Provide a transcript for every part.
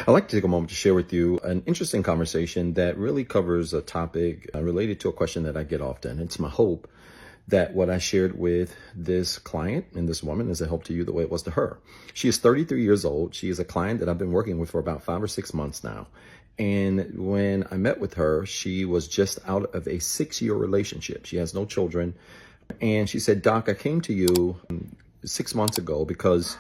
I'd like to take a moment to share with you an interesting conversation that really covers a topic related to a question that I get often. It's my hope that what I shared with this client and this woman is a help to you the way it was to her. She is 33 years old. She is a client that I've been working with for about 5 or 6 months now. And when I met with her, she was just out of a 6-year relationship. She has no children. And she said, "Doc, I came to you 6 months ago because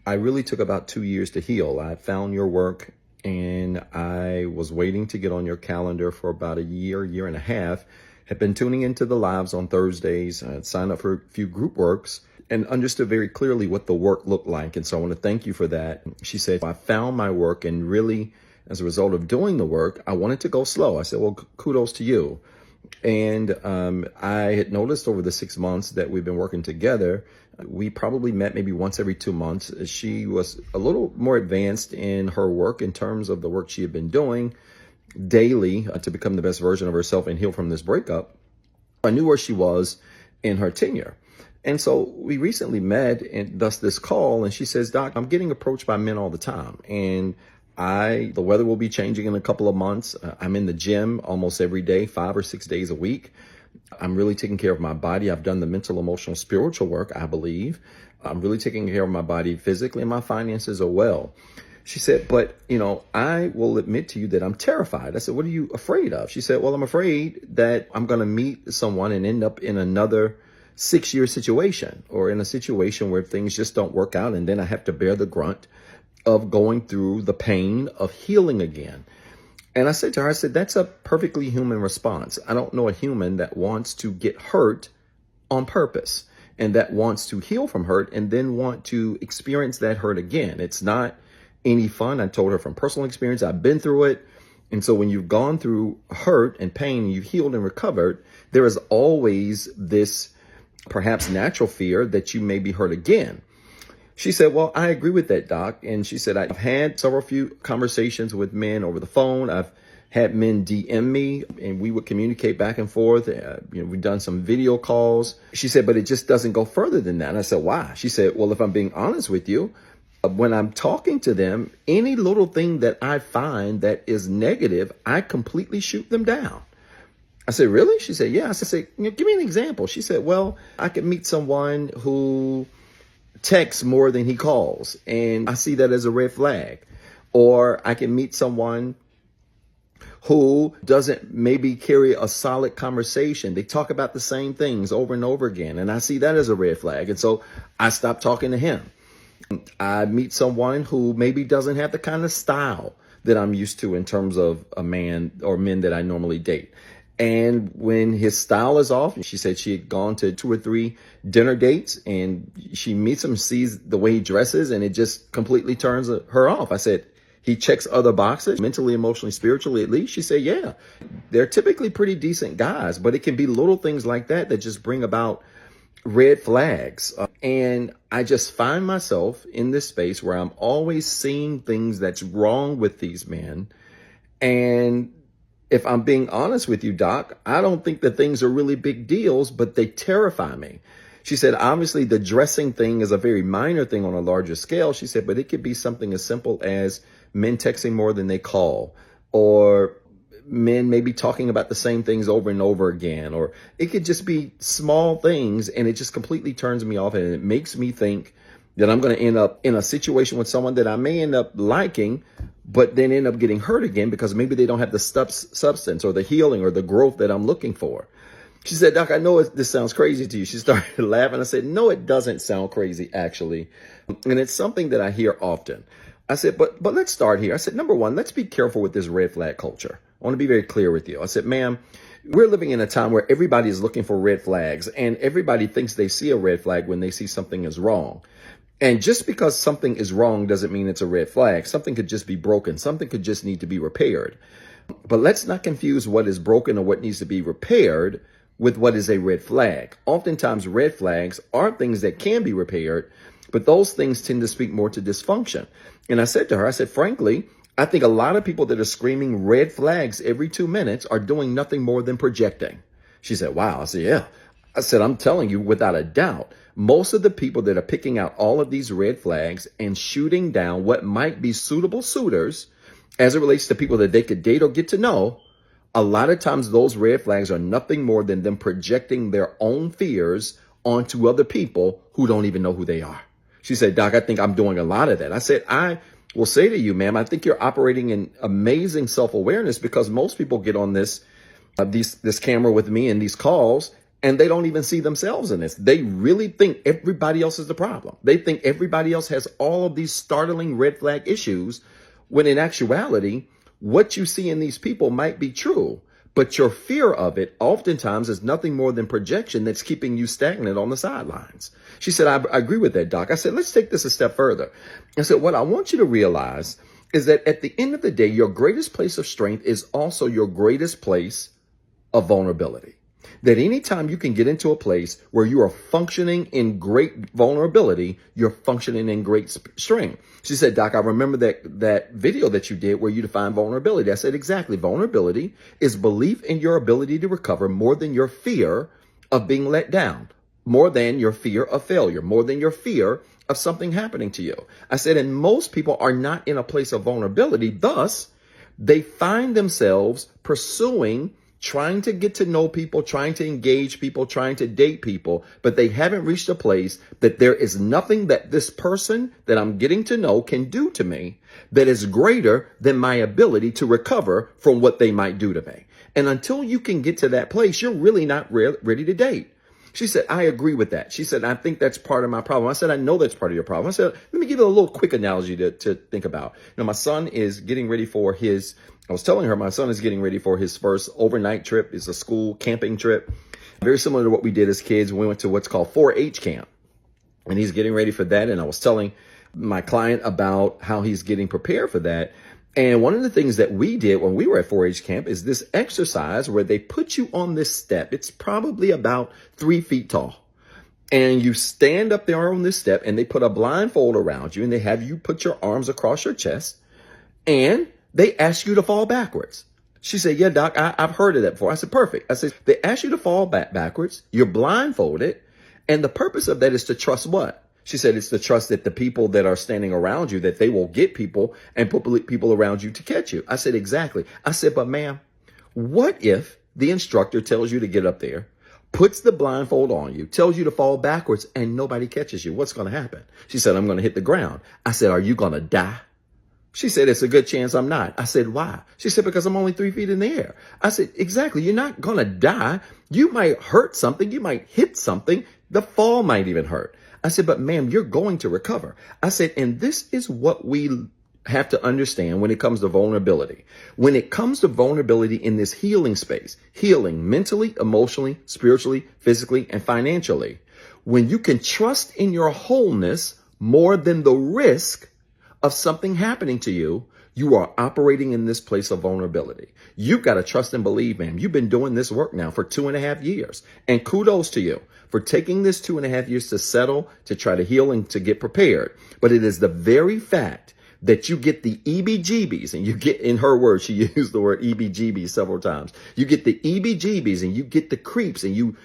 I really took about 2 years to heal. I found your work and I was waiting to get on your calendar for about a year and a half. Had been tuning into the lives on Thursdays. I had signed up for a few group works and understood very clearly what the work looked like. And so I want to thank you for that." She said, "I found my work and really, as a result of doing the work, I wanted to go slow." I said, "Well, kudos to you." And I had noticed over the 6 months that we've been working together, we probably met maybe once every 2 months. She was a little more advanced in her work in terms of the work she had been doing daily to become the best version of herself and heal from this breakup. I knew where she was in her tenure. And so we recently met and thus this call, and she says, "Doc, I'm getting approached by men all the time. And the weather will be changing in a couple of months. I'm in the gym almost every day, 5 or 6 days a week. I'm really taking care of my body. I've done the mental, emotional, spiritual work, I believe. I'm really taking care of my body physically and my finances as well." She said, "But, I will admit to you that I'm terrified." I said, "What are you afraid of?" She said, "Well, I'm afraid that I'm going to meet someone and end up in another 6-year situation or in a situation where things just don't work out. And then I have to bear the grunt of going through the pain of healing again." And I said to her, I said, "That's a perfectly human response. I don't know a human that wants to get hurt on purpose and that wants to heal from hurt and then want to experience that hurt again. It's not any fun." I told her from personal experience, I've been through it. And so when you've gone through hurt and pain, and you've healed and recovered, there is always this perhaps natural fear that you may be hurt again. She said, "Well, I agree with that, Doc." And she said, "I've had few conversations with men over the phone. I've had men DM me and we would communicate back and forth. We've done some video calls." She said, "But it just doesn't go further than that." And I said, "Why?" She said, "Well, if I'm being honest with you, when I'm talking to them, any little thing that I find that is negative, I completely shoot them down." I said, "Really?" She said, "Yeah." I said, "Give me an example." She said, "Well, I could meet someone who texts more than he calls, and I see that as a red flag. Or I can meet someone who doesn't maybe carry a solid conversation. They talk about the same things over and over again, and I see that as a red flag. And so I stopped talking to him. I meet someone who maybe doesn't have the kind of style that I'm used to in terms of a man or men that I normally date. And when his style is off," she said she had gone to 2 or 3 dinner dates, and she meets him, sees the way he dresses, and it just completely turns her off. I said, "He checks other boxes, mentally, emotionally, spiritually, at least?" She said, "Yeah." They're typically pretty decent guys, but it can be little things like that that just bring about red flags. And I just find myself in this space where I'm always seeing things that's wrong with these men. And if I'm being honest with you, Doc, I don't think that things are really big deals, but they terrify me. She said, obviously the dressing thing is a very minor thing on a larger scale. She said, but it could be something as simple as men texting more than they call, or men maybe talking about the same things over and over again, or it could just be small things. And it just completely turns me off. And it makes me think that I'm going to end up in a situation with someone that I may end up liking, but then end up getting hurt again because maybe they don't have the substance or the healing or the growth that I'm looking for. She said, "Doc, I know this sounds crazy to you." She started laughing. I said, "No, it doesn't sound crazy, actually." And it's something that I hear often. I said, but let's start here. I said, number one, let's be careful with this red flag culture. I want to be very clear with you. I said, "Ma'am, we're living in a time where everybody is looking for red flags, and everybody thinks they see a red flag when they see something is wrong. And just because something is wrong doesn't mean it's a red flag. Something could just be broken. Something could just need to be repaired. But let's not confuse what is broken or what needs to be repaired with what is a red flag. Oftentimes, red flags are things that can be repaired, but those things tend to speak more to dysfunction." And I said to her, I said, "Frankly, I think a lot of people that are screaming red flags every 2 minutes are doing nothing more than projecting." She said, "Wow." I said, "Yeah, I said, I'm telling you, without a doubt, most of the people that are picking out all of these red flags and shooting down what might be suitable suitors as it relates to people that they could date or get to know, a lot of times those red flags are nothing more than them projecting their own fears onto other people who don't even know who they are. She said, Doc, I think I'm doing a lot of that. I said, I will say to you, ma'am, I think you're operating in amazing self-awareness, because most people get on this camera with me and these calls, and they don't even see themselves in this. They really think everybody else is the problem. They think everybody else has all of these startling red flag issues, when in actuality, what you see in these people might be true, but your fear of it oftentimes is nothing more than projection that's keeping you stagnant on the sidelines. She said, I agree with that, Doc. I said, let's take this a step further. I said, what I want you to realize is that at the end of the day, your greatest place of strength is also your greatest place of vulnerability. That anytime you can get into a place where you are functioning in great vulnerability, you're functioning in great strength. She said, Doc, I remember that video that you did where you defined vulnerability. I said, exactly. Vulnerability is belief in your ability to recover more than your fear of being let down, more than your fear of failure, more than your fear of something happening to you. I said, and most people are not in a place of vulnerability. Thus, they find themselves pursuing, trying to get to know people, trying to engage people, trying to date people, but they haven't reached a place that there is nothing that this person that I'm getting to know can do to me that is greater than my ability to recover from what they might do to me. And until you can get to that place, you're really not ready to date. She said, I agree with that. She said, I think that's part of my problem. I said, I know that's part of your problem. I said, let me give you a little quick analogy to think about. My son is getting ready for I was telling her my son is getting ready for his first overnight trip. It's a school camping trip. Very similar to what we did as kids. We went to what's called 4-H camp, and he's getting ready for that. And I was telling my client about how he's getting prepared for that. And one of the things that we did when we were at 4-H camp is this exercise where they put you on this step. It's probably about 3 feet tall. And you stand up there on this step, and they put a blindfold around you, and they have you put your arms across your chest, and they ask you to fall backwards. She said, yeah, Doc, I've heard of that before. I said, perfect. I said, they ask you to fall backwards. You're blindfolded. And the purpose of that is to trust what? She said, it's to trust that the people that are standing around you, that they will get people and put people around you to catch you. I said, exactly. I said, but ma'am, what if the instructor tells you to get up there, puts the blindfold on you, tells you to fall backwards, and nobody catches you? What's going to happen? She said, I'm going to hit the ground. I said, are you going to die? She said, it's a good chance I'm not. I said, why? She said, because I'm only 3 feet in the air. I said, exactly. You're not going to die. You might hurt something. You might hit something. The fall might even hurt. I said, but ma'am, you're going to recover. I said, and this is what we have to understand when it comes to vulnerability. When it comes to vulnerability in this healing space, healing mentally, emotionally, spiritually, physically, and financially, when you can trust in your wholeness more than the risk of something happening to you, you are operating in this place of vulnerability. You've got to trust and believe, ma'am. You've been doing this work now for 2.5 years. And kudos to you for taking this 2.5 years to settle, to try to heal, and to get prepared. But it is the very fact that you get the EBGBs, and you get, in her words, she used the word EBGBs several times. You get the EBGBs, and you get the creeps, and you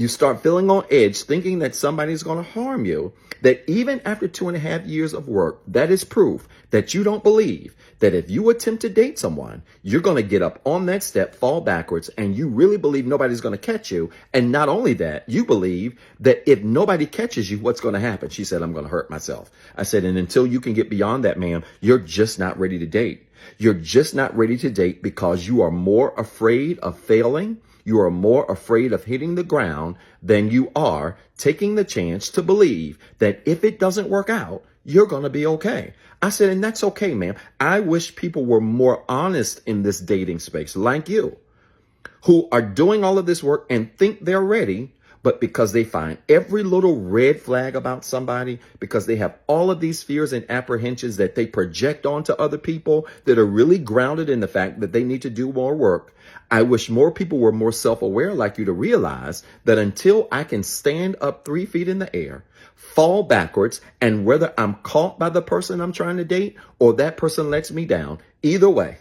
start feeling on edge, thinking that somebody's going to harm you, that even after 2.5 years of work, that is proof that you don't believe that if you attempt to date someone, you're going to get up on that step, fall backwards, and you really believe nobody's going to catch you. And not only that, you believe that if nobody catches you, what's going to happen? She said, I'm going to hurt myself. I said, and until you can get beyond that, ma'am, you're just not ready to date. You're just not ready to date because you are more afraid of failing. You are more afraid of hitting the ground than you are taking the chance to believe that if it doesn't work out, you're going to be okay. I said, and that's okay, ma'am. I wish people were more honest in this dating space like you, who are doing all of this work and think they're ready, but because they find every little red flag about somebody, because they have all of these fears and apprehensions that they project onto other people that are really grounded in the fact that they need to do more work. I wish more people were more self-aware like you to realize that until I can stand up 3 feet in the air, fall backwards, and whether I'm caught by the person I'm trying to date or that person lets me down, either way,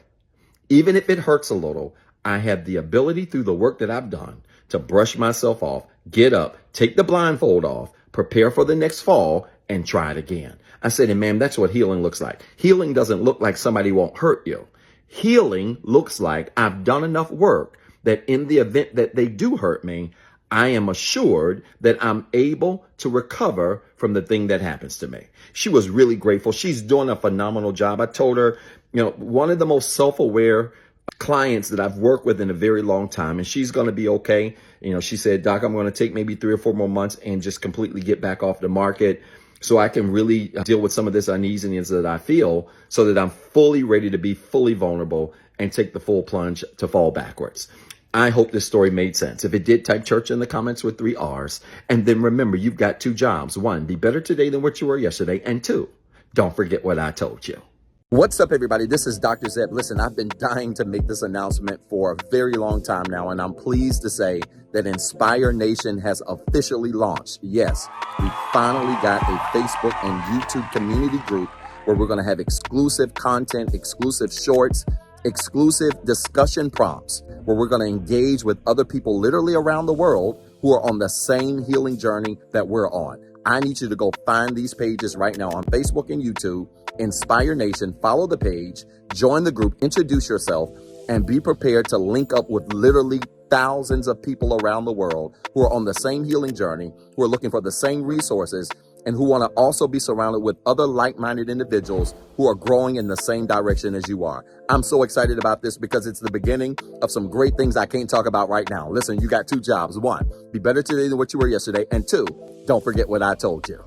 even if it hurts a little, I have the ability through the work that I've done to brush myself off, get up, take the blindfold off, prepare for the next fall, and try it again. I said, and ma'am, that's what healing looks like. Healing doesn't look like somebody won't hurt you. Healing looks like I've done enough work that in the event that they do hurt me, I am assured that I'm able to recover from the thing that happens to me. She was really grateful. She's doing a phenomenal job. I told her, one of the most self-aware clients that I've worked with in a very long time, and she's going to be okay. She said, Doc, I'm going to take maybe 3 or 4 more months and just completely get back off the market so I can really deal with some of this uneasiness that I feel so that I'm fully ready to be fully vulnerable and take the full plunge to fall backwards. I hope this story made sense. If it did, type church in the comments with 3 R's. And then remember, you've got 2 jobs. 1, be better today than what you were yesterday. And 2, don't forget what I told you. What's up, everybody? This is Dr. Zeb. Listen, I've been dying to make this announcement for a very long time now, and I'm pleased to say that Inspire Nation has officially launched. Yes, we finally got a Facebook and YouTube community group where we're going to have exclusive content, exclusive shorts, exclusive discussion prompts, where we're going to engage with other people literally around the world who are on the same healing journey that we're on. I need you to go find these pages right now on Facebook and YouTube. Inspire Nation, follow the page, join the group, introduce yourself, and be prepared to link up with literally thousands of people around the world who are on the same healing journey, who are looking for the same resources, and who want to also be surrounded with other like-minded individuals who are growing in the same direction as you are. I'm so excited about this because it's the beginning of some great things I can't talk about right now. Listen, you got 2 jobs. 1, be better today than what you were yesterday. And 2, don't forget what I told you.